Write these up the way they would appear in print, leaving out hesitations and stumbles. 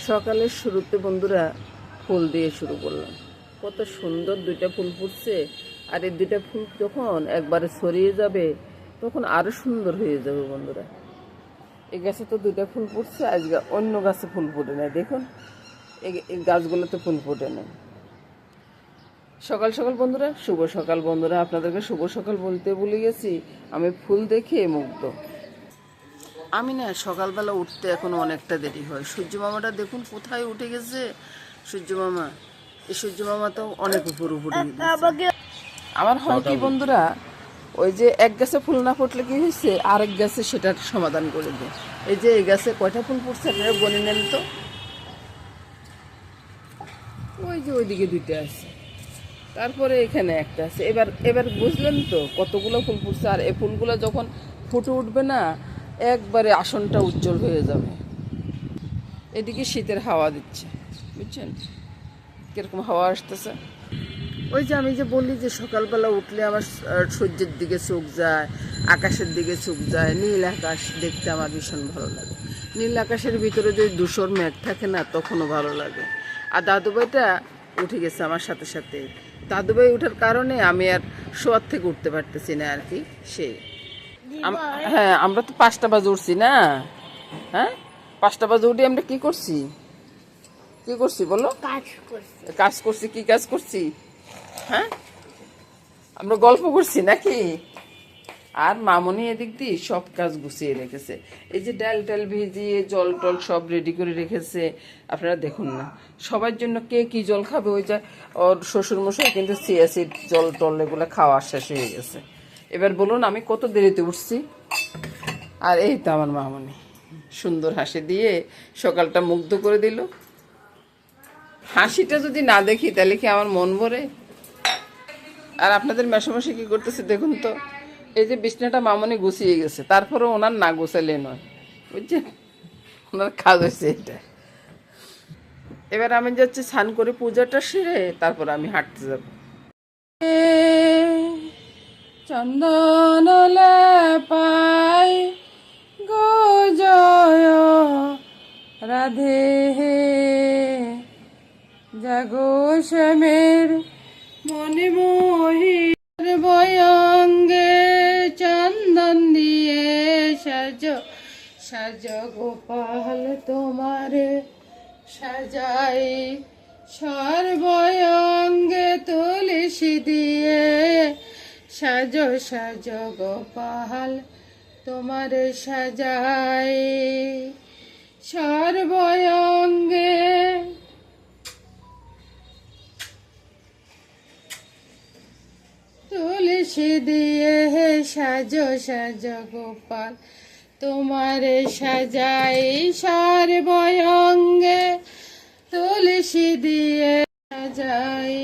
সকালের শুরুতে বন্ধুরা ফুল দিয়ে শুরু করলাম। কত সুন্দর দুইটা ফুল ফুটছে, আর এই দুইটা ফুল যখন একবারে ছড়িয়ে যাবে তখন আরো সুন্দর হয়ে যাবে বন্ধুরা। এই গাছে তো দুইটা ফুল ফুটছে, আজকে অন্য গাছে ফুল ফুটে নেয়। দেখুন এই গাছগুলোতে ফুল ফুটে নেয়। সকাল সকাল বন্ধুরা, শুভ সকাল বন্ধুরা। আপনাদেরকে শুভ সকাল বলতে ভুলে গেছি, আমি ফুল দেখে মুগ্ধ। আমি না সকালবেলা উঠতে এখনো অনেকটা দেরি হয়। সূর্য মামাটা দেখুন কোথায় উঠে গেছে। সূর্য মামা, এই সূর্য মামা তো অনেক উপর উপরে। আমার হয় কি বন্ধুরা, ওই যে এক গাছে ফুল না ফুটলে কি হয়েছে, আরেক গাছে সেটার সমাধান করে দেয়। এই যে এই গাছে কয়টা ফুল ফুটছে আপনারা বলে নেন তো। ওই যে ওইদিকে দুইটা আছে, তারপরে এখানে একটা আছে। এবার এবার বুঝলেন তো কতগুলো ফুল ফুটছে। আর এই ফুলগুলো যখন ফুটে উঠবে না, একবারে আসনটা উজ্জ্বল হয়ে যাবে। এদিকে শীতের হাওয়া দিচ্ছে, বুঝছেন কিরকম হাওয়া আসতেছে। ওই যে আমি যে বললি যে সকালবেলা উঠলে আমার সূর্যের দিকে চোখ যায়, আকাশের দিকে চোখ যায়। নীল আকাশ দেখতে আমার ভীষণ ভালো লাগে। নীল আকাশের ভিতরে যদি ধূসর মেঘ থাকে না, তখনও ভালো লাগে। আর দাদুভাইটা উঠে গেছে আমার সাথে সাথে। দাদুভাই ওঠার কারণে আমি আর শোয়ার থেকে উঠতে পারতেছি না আর কি। হ্যাঁ, আমরা তো 5টা বাজে উঠছি না। হ্যাঁ, 5টা বাজে উঠে আমরা কি করছি বলো? কাজ করছি। কি কাজ করছি? হ্যাঁ, আমরা গল্প করছি নাকি? আর মামনি এদিক দিয়ে সব কাজ গুছিয়ে রেখেছে। এই যে ডাল টাল ভিজিয়ে জল টল সব রেডি করে রেখেছে। আপনারা দেখুন না, সবার জন্য কে কি জল খাবে। ওই যে ওর শ্বশুরমশাই কিন্তু সিয়াসিড জল টল এগুলো খাওয়া শেষ হয়ে গেছে। এবার বলুন আমি কত দেরিতে উঠছি। আর এই তো আমার মামনি সুন্দর হাসি দিয়ে সকালটা মুগ্ধ করে দিল। হাসিটা যদি না দেখি তাহলে কি আমার মন ভরে? আর আপনাদের মেশামশি কি করতেছে দেখুন তো। এই যে বিছনাটা মামনি গুছিয়ে গেছে, তারপরে ওনার না গোছালে নয়, বুঝছেন? ওনার কাজ হয়েছে এটা। এবার আমি যাচ্ছি স্নান করে পূজাটা সেরে, তারপর আমি হাঁটতে যাব। চন্দন পাই গো জয় রাধে, জাগো শ্যামের মনে মোহি বয়ঙ্গে চন্দন দিয়ে সাজো সাজো গোপাল তোমারে সাজাই, সর্বয়ঙ্গে তুলসী দিয়ে সাজো সাজো গোপাল তোমারে সাজাই, সর্বয়ঙ্গে তুলসী দিয়ে সাজো সাজো গোপাল তোমারে সাজাই, সর্বয়ঙ্গে তুলসী দিয়ে সাজাই,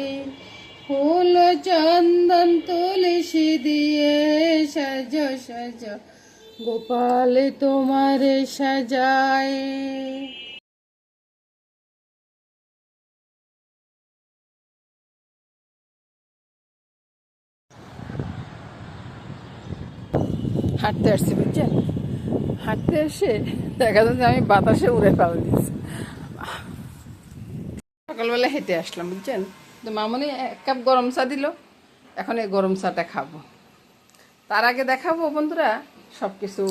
ফুল চন্দন তুলসী দিয়ে সাজো সাজো গোপাল তোমারে সাজাই। হাঁটতে আসছি, বুঝছেন? হাঁটতে এসে দেখা যাচ্ছে আমি বাতাসে উড়ে ফেলে দিয়েছি। সকালবেলা হেঁটে আসলাম, বুঝছেন? তো মামনি 1 কাপ গরম চা দিল, এখন এই গরম চাটা খাবো। তার আগে দেখাবো বন্ধুরা সব কিছু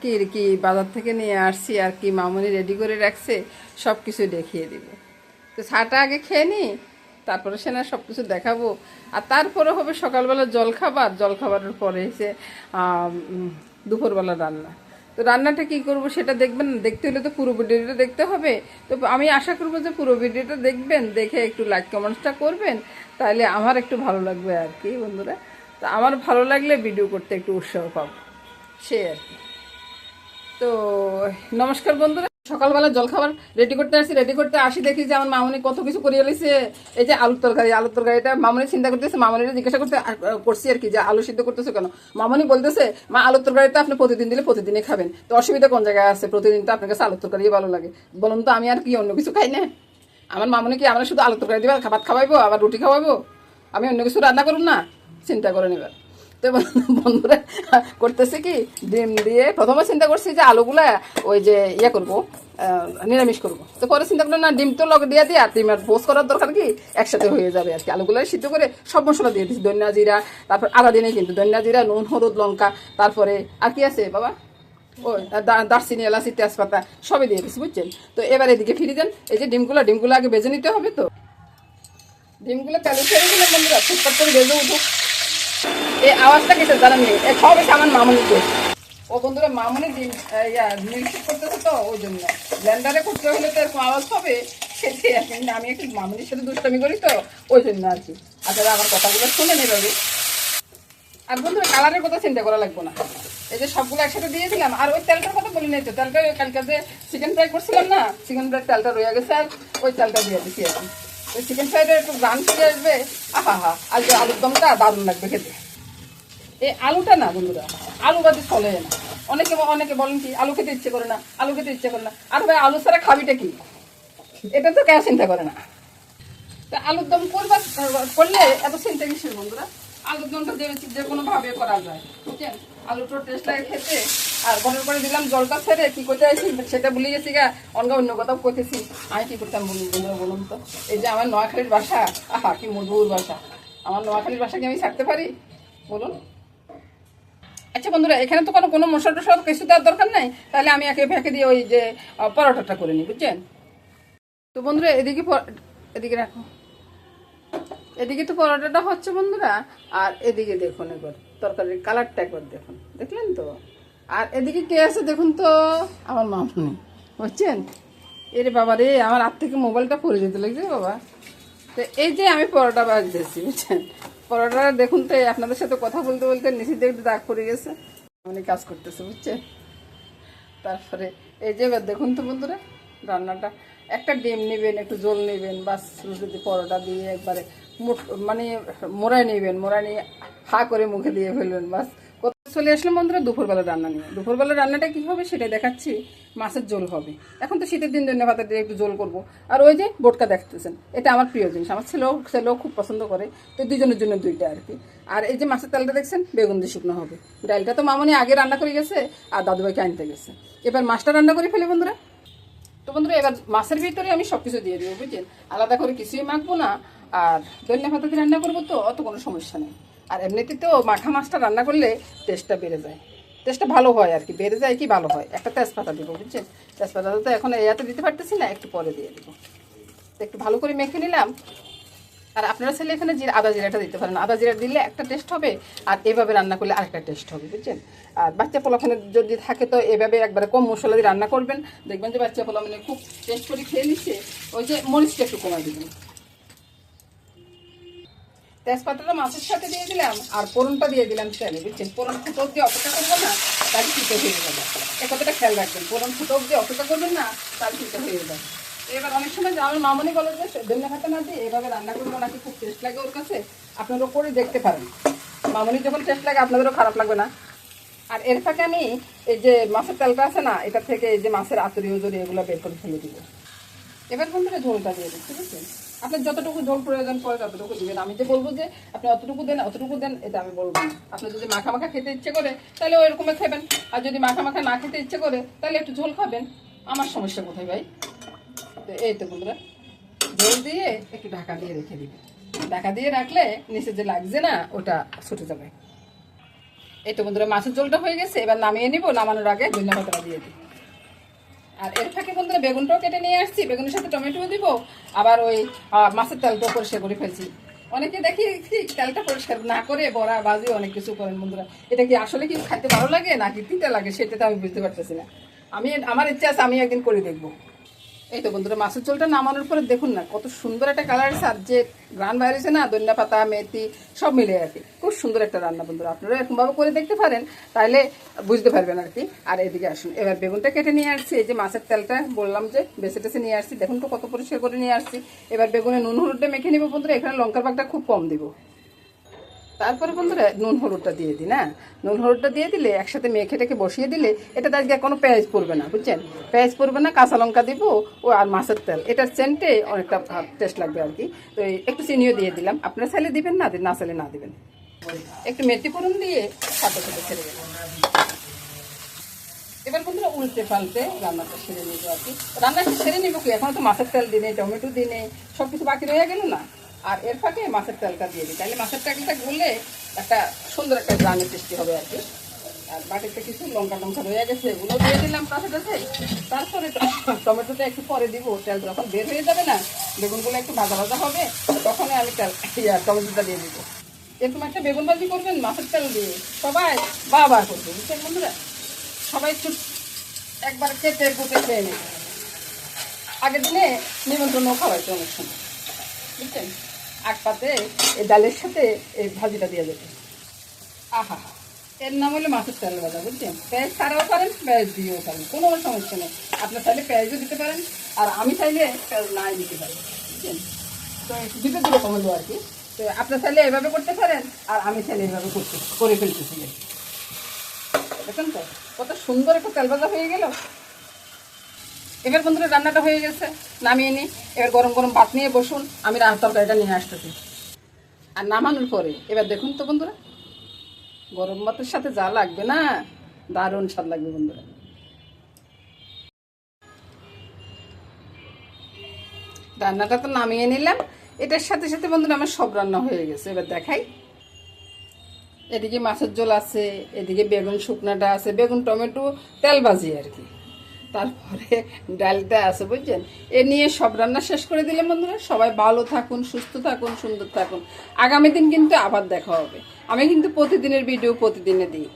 কি কি বাজার থেকে নিয়ে আসছি আর কি মামনি রেডি করে রাখছে, সব কিছু দেখিয়ে দিব। তো চাটা আগে খেয়ে নিই, তারপরে সে না সব কিছু দেখাবো। আর তারপরে হবে সকালবেলা জলখাবারের পরে এসে দুপুরবেলা রান্না। তো রান্নাটা কি করব সেটা দেখবেন। দেখতে হলে তো পুরো ভিডিওটা দেখতে হবে। তো আমি আশা করবো যে পুরো ভিডিওটা দেখবেন, দেখে একটু লাইক কমেন্টসটা করবেন, তাহলে আমার একটু ভালো লাগবে আর কি বন্ধুরা। তো আমার ভালো লাগলে ভিডিও করতে একটু উৎসাহ পাবো, সে আর কি। তো নমস্কার বন্ধুরা, সকালবেলা জলখাবার রেডি করতে আসি দেখি যে আমার মামনি কত কিছু করিয়ে এলেছে। এই যে আলুর তরকারিটা মামনি চিন্তা করতেছে, মামনিরা জিজ্ঞাসা করছি আর কি যে আলু সিদ্ধ করতেছে কেন। মামনি বলতেছে মা আলুর তরকারিটা আপনি প্রতিদিন দিলে প্রতিদিনই খাবেন, তো অসুবিধা কোন জায়গায় আছে? প্রতিদিন তো আপনার কাছে আলুর তরকারি ভালো লাগে। বলুন তো আমি আর কি অন্য কিছু খাই না? আমার মামনি কি আমরা শুধু আলুর তরকারি দিবা ভাত খাওয়াইবো, আবার রুটি খাওয়াইবো? আমি অন্য কিছু রান্না করুন না, চিন্তা করে নেবেন। তো তো বন্ধুরা করতেছে কি, ডিম দিয়ে প্রথমে চিন্তা করছি যে আলুগুলা ওই যে ইয়ে করবো, নিরামিষ করবো। তো পরে চিন্তা করলাম না, ডিম তো লগে দিয়ে দিই, আর ডিম আর পোস্ট করার দরকার কি, একসাথে হয়ে যাবে আর কি। আলুগুলো সিদ্ধ করে সব মশলা দিয়ে দিচ্ছি, ধনিয়া জিরা, তারপর আদা দিনে কিন্তু ধনিয়া জিরা, নুন, হলুদ, লঙ্কা, তারপরে আর কি আছে বাবা, ওই দারচিনি, এলাচি, তেজপাতা সবই দিয়ে দিচ্ছি, বুঝছেন। তো এবার এদিকে ফিরে দেন, এই যে ডিমগুলো আগে ভেজে নিতে হবে। তো ডিমগুলো তেলে ছেড়ে দিলাম বন্ধুরা, ফুটপাট করে ভেজে উঠুক। এই আওয়াজটা কিসের জানেন নেই, সব এসে আমার মামুনির দোষ। ও বন্ধুরা মামুনি ডিম মিল্কশেক করতেছে, তো ওই জন্য ব্লেন্ডারে করতে হলে তো এরকম আওয়াজ হবে, সেটাই আর কি। আমি একটু মামুনির সাথে দুষ্টামি করি, তো ওই জন্য আর কি। আপনারা আমার কথাগুলো শুনে নেবে। আর বন্ধুরা কালারের কথা চিন্তা করা লাগবে না, এই যে সবগুলো একসাথে দিয়ে দিলাম। আর ওই তেলটার কথা বলি নাই তো, তেলটা কালকে যে চিকেন ফ্রাই করছিলাম না, চিকেন ফ্রাই তেলটা রয়ে গেছে, আর ওই তেলটা দিয়ে দিচ্ছি এখন। ওই চিকেন ফ্রাইটা একটু গান ফিরে আসবে, আহা আর যে আলুর দমটা দারুণ লাগবে খেতে। এই আলুটা না বন্ধুরা, আলু বাদে চলে না। অনেকে বলেন কি আলু খেতে ইচ্ছে করে না, আলু খেতে ইচ্ছে করে না। আর ভাই আলু ছাড়া খাবিটা কি, এটা তো কেউ চিন্তা করে না। তা আলুর দম করলে এত চিন্তা কিসের বন্ধুরা, আলুর দমটা যে কোনো ভাবে করা যায়, বুঝছেন। আলুটার টেস্ট লাগে খেতে। আর বড় করে দিলাম জলটা ছেড়ে, কি করতে আসি সেটা ভুলে গেছি গা, অন্য কথা করতেছি। আমি কি করতাম বন্ধুরা বলুন তো, এই যে আমার নোয়াখালীর বাসা, আহা কি মধুর বাসা, আমার নোয়াখালীর বাসাকে আমি ছাড়তে পারি বলুন। আচ্ছা বন্ধুরা, এখানে তো কোনো মশলা টশলা কিছু দেওয়ার দরকার নাই, তাহলে আমি একে দিয়ে ওই যে পরোটাটা করে নিই, বুঝছেন। তো বন্ধুরা এদিকে রাখো, এদিকে তো পরোটাটা হচ্ছে বন্ধুরা। আর এদিকে দেখুন একবার তরকারির কালারটা একবার দেখুন, দেখলেন তো। আর এদিকে কে আছে দেখুন তো, আমার মামুনি, বুঝছেন। এরে বাবা রে, আমার হাত থেকে মোবাইলটা পড়ে যেতে লাগছে বাবা। তো এই যে আমি পরোটা বাজতেছি, বুঝছেন। পরোটা দেখুন তো, আপনাদের সাথে কথা বলতে বলতে নিচে দিয়ে একটু দাগ পড়ে গেছে, উনি কাজ করতেছে, বুঝছেন। তারপরে এই যে এবার দেখুন তো বন্ধুরা, রান্নাটা একটা ডিম নেবেন, একটু জল নেবেন, বাস রুটি দিয়ে পরোটা দিয়ে একবারে মানে মোড়াই নেবেন, মোড়াই নিয়ে হা করে মুখে দিয়ে ফেলবেন, বাস। চলে আসলাম বন্ধুরা দুপুরবেলা রান্না নিয়ে। দুপুরবেলা রান্নাটা কী হবে সেটা দেখাচ্ছি। মাছের ঝোল হবে, এখন তো শীতের দিন ধনিয়া পাতা দিয়ে একটু ঝোল করবো। আর ওই যে বোটকা দেখতেছেন, এটা আমার প্রিয় জিনিস, আমার ছেলেও খুব পছন্দ করে, তো দুজনের জন্য দুইটা আর কি। আর এই যে মাছের তেলটা দেখছেন, বেগুন দিয়ে শুকনো হবে। ডালটা তো মামনি আগে রান্না করে গেছে, আর দাদুভাইকে আনতে গেছে। এবার মাছটা রান্না করে ফেলে বন্ধুরা। তো বন্ধুরা এবার মাছের ভিতরে আমি সব কিছু দিয়ে দেবো, বুঝছেন। আলাদা করে কিছুই মাখবো না। আর ধনিয়া পাতা দিয়ে রান্না করবো, তো অত কোনো সমস্যা নেই। আর এমনিতে তো মাখা মাছটা রান্না করলে টেস্টটা বেড়ে যায়, টেস্টটা ভালো হয় আর কি, বেড়ে যায় কি ভালো হয়। একটা তেজপাতা দেবো, বুঝছেন। তেজপাতাটা তো এখন এতে দিতে পারতেছি না, একটু পরে দিয়ে দেবো। তো একটু ভালো করে মেখে নিলাম। আর আপনারা চাইলে এখানে আদা জিরাটা দিতে পারেন, আদা জিরা দিলে একটা টেস্ট হবে, আর এভাবে রান্না করলে আরেকটা টেস্ট হবে, বুঝছেন। আর বাচ্চা পোলাপানের যদি থাকে তো এভাবে একবারে কম মশলা দিয়ে রান্না করবেন, দেখবেন যে বাচ্চা পোলাপানে খুব টেস্ট করে খেয়ে নিচ্ছে। ওই যে মরিচটা একটু কমাই দেবেন। তেজপাতাটা মাছের সাথে দিয়ে দিলাম, আর ফোড়নটা দিয়ে দিলাম তেলে, বুঝছেন। ফোড়ন ফুটো অব্দি অপেক্ষা করবো না, তাহলে ফুটো হয়ে যাবে। এ কথাটা খেয়াল রাখবেন, ফোড়ন ফুটো অব্দি অপেক্ষা করবেন না, তাহলে ফুটো হয়ে যাবে। এবার অনেক সময় আমার মামনি বলে যে ধনিয়া পাতা না দিয়ে এভাবে রান্না করবো নাকি, খুব টেস্ট লাগে ওর কাছে। আপনারাও করে দেখতে পারেন, মামনি যখন টেস্ট লাগে আপনাদেরও খারাপ লাগবে না। আর এর ফাঁকে আমি এই যে মাছের তেলটা আছে না, এটা থেকে এই যে মাছের আতুরি উজুরি এগুলো বের করে ফেলে দিব। এবার বন্ধুরা ঝোলটা দিয়ে দিচ্ছি, বুঝছেন। আপনার যতটুকু ঝোল প্রয়োজন পড়ে ততটুকু দিবেন। আমি যে বলবো যে আপনি অতটুকু দেন এটা আমি বলবো না। আপনি যদি মাখা মাখা খেতে ইচ্ছে করে তাহলে ওই রকমের খাবেন, আর যদি মাখা মাখা না খেতে ইচ্ছে করে তাহলে একটু ঝোল খাবেন। আমার সমস্যা কোথায় ভাই। তো এই তো বন্ধুরা, ঝোল দিয়ে একটু ঢাকা দিয়ে রেখে দিবেন। ঢাকা দিয়ে রাখলে নিচে যে লাগছে না ওটা ছুটে যাবে। এই তো বন্ধুরা মাছের ঝোলটা হয়ে গেছে, এবার নামিয়ে নিব। নামানোর আগে ধনিয়া পাতা দিয়ে দিই। আর এর ফাঁকে বন্ধুরা বেগুনটাও কেটে নিয়ে আসছি, বেগুনের সাথে টমেটো দিব। আবার ওই মাছের তেলটাও পরিষ্কার করে ফেলছি। অনেকে দেখি তেলটা পরিষ্কার না করে বড়া ভাজি অনেক কিছু করেন বন্ধুরা। এটা কি আসলে কি খাইতে ভালো লাগে নাকি তিতা লাগে, সেটা তো আমি বুঝতে পারতেছি না। আমার ইচ্ছা আছে আমি একদিন করে দেখবো। এই তো বন্ধুরা মাছের ঝোলটা নামানোর পরে দেখুন না কত সুন্দর একটা কালার আছে, আর যে গ্রান বাইরেছে না ধনিয়া পাতা মেথি সব মিলে আর কি, খুব সুন্দর একটা রান্না বন্ধুরা। আপনারা এরকমভাবে করে দেখতে পারেন, তাহলে বুঝতে পারবেন আর কি। আর এদিকে আসুন, এবার বেগুনটা কেটে নিয়ে আসছি। এই যে মাছের তেলটা বললাম যে বেছে টেছে নিয়ে আসছি, দেখুন তো কত পরিষ্কার করে নিয়ে আসছি। এবার বেগুনে নুন হলুদটা মেখে নিব বন্ধুরা। এখানে লঙ্কার পাকটা খুব কম দিব। তারপরে বন্ধুরা নুন হলুদটা দিয়ে দিই না, নুন হলুদটা দিয়ে দিলে একসাথে মেখেটাকে বসিয়ে দিলে এটা আজকে কোনো পেঁয়াজ পড়বে না, বুঝছেন। পেঁয়াজ পড়বে না, কাঁচা লঙ্কা দিব ও আর মাছের তেল, এটার সেন্টে অনেকটা টেস্ট লাগবে আর কি। তো একটু চিনিও দিয়ে দিলাম, আপনারা চাইলে দিবেন, না চাইলে না দিবেন। একটু মেথি ফোড়ন দিয়ে সাথে সাথে ছেড়ে দেবো। এবার বন্ধুরা উল্টে পাল্টে রান্নাটা সেরে নেবো আর কি। রান্নাটা সেরে নেবো কি, এখন তো মাছের তেল দিনে, টমেটো দিনে, সব কিছু বাকি রয়ে গেল না। আর এর ফাঁকে মাছের তেলটা দিয়ে দিই, তাহলে মাছের তেলটা গুললে একটা সুন্দর একটা গ্রামের সৃষ্টি হবে আর কি। আর বাটিতে কিছু লঙ্কা টঙ্কা রয়ে গেছে, এগুলো দিয়ে দিলাম কাছে কাছে। তারপরে টমেটোটা একটু পরে দিব, তেল যখন বের হয়ে যাবে না, বেগুনগুলো একটু ভাজা ভাজা হবে, তখন আমি টমেটোটা দিয়ে দিব। এরকম একটা বেগুন ভাজি করবেন মাছের তেল দিয়ে, সবাই বাবা করবে, বুঝছেন বন্ধুরা? সবাই একবার কেটে কুটে খেয়ে নেবে। আগের দিনে নিমন্ত্রণ খাওয়াইছে অনেক সময়, বুঝছেন? আগ পাতে এই ডালের সাথে এই ভাজিটা দিয়ে দেবে। আহা, এর নাম হলো মাছের তেল ভাজা, বুঝছেন? পেঁয়াজ ছাড়াও পারেন, পেঁয়াজ দিয়েও পারেন, কোনো সমস্যা নেই। আপনার চাইলে পেঁয়াজও দিতে পারেন, আর আমি চাইলে পেঁয়াজ নাই দিতে পারি, বুঝছেন? তো দুটো দুরকম হলো আর কি। তো আপনার চাইলে এভাবে করতে পারেন, আর আমি চাইলে এভাবে করে ফেলতেছি। দেখেন তো কত সুন্দর একটা তেল ভাজা হয়ে গেল। এবার বন্ধুরা রান্নাটা হয়ে গেছে, নামিয়ে নিই। এবার গরম গরম ভাত নিয়ে বসুন, আমি তরকারিটা নিয়ে আসতেছি। আর নামানোর পরে এবার দেখুন তো বন্ধুরা, গরম ভাতের সাথে যা লাগবে না, দারুণ স্বাদ লাগবে বন্ধুরা। রান্নাটা তো নামিয়ে নিলাম, এটার সাথে সাথে বন্ধুরা আমার সব রান্না হয়ে গেছে। এবার দেখাই, এদিকে মাছের ঝোল আছে, এদিকে বেগুন শুকনাটা আছে, বেগুন টমেটো তেল ভাজি আর কি, তারপরে ডালটা আছে, বুঝছেন? এ নিয়ে সব রান্না শেষ করে দিলাম বন্ধুরা। সবাই ভালো থাকুন, সুস্থ থাকুন, সুন্দর থাকুন। আগামী দিন কিন্তু আবার দেখা হবে। আমি কিন্তু প্রতিদিনের ভিডিও প্রতিদিনে দিই।